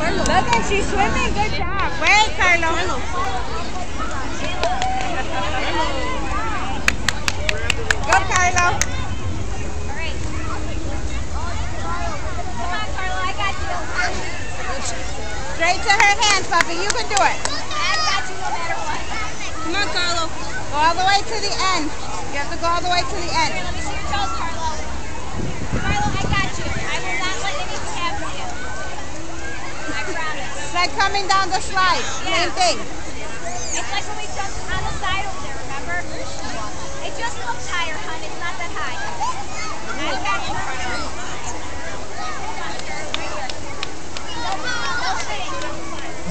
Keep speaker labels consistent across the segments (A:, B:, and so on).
A: Look at she's swimming. Good job. Wait, Carlo. Go, Carlo.
B: Come on, Carlo. I got you.
A: Straight to her hands, puppy. You can do it.
B: I got you no matter what.
A: Come on, Carlo. Go all the way to the end. You have to go all the way to the end.
B: Here, let me see your toes, Carlo. Carlo, I got you. I will not let anything happen to you. I promise.
A: It's like coming down the slide.
B: Yeah.
A: Same thing.
B: It's like when we jumped on the side over there, remember? It just looks higher, hon. It's not that high. I got you, Carlo. No sitting.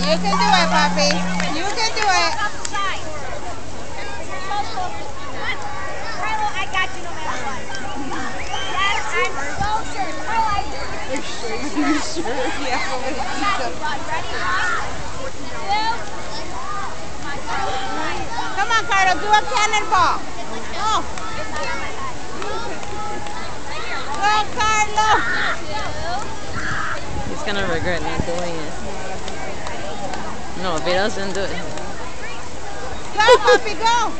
A: You can do it, puppy. You can do it.
B: Off the side. Your toes closer. Carlo, I got you no matter what. Yes, I'm so sure. Carlo, I do.
A: You sure? Yeah.
B: I got you, bud. Ready? 1, 2. Come on, Carlo.
A: Come on, Carlo. Do a cannonball. Oh. Go, Carlo.
C: He's gonna regret not doing it. No, if he doesn't do it.
A: Go, puppy, go.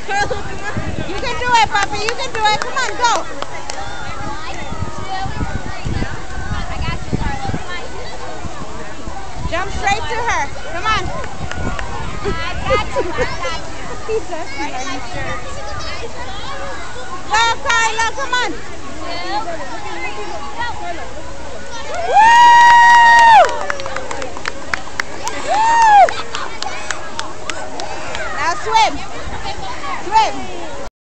A: You can do it, puppy. You can do it. Come on, go.
B: 1, 2, 3. I got you, Carlo. Come on.
A: Jump straight to her. Come on.
B: I got you. I got you.
A: He's asking, are you sure?
B: Go.
A: Go, Carlo. Come on.
B: 2, 3. Go.
A: Woo! Woo! Now swim. Swim.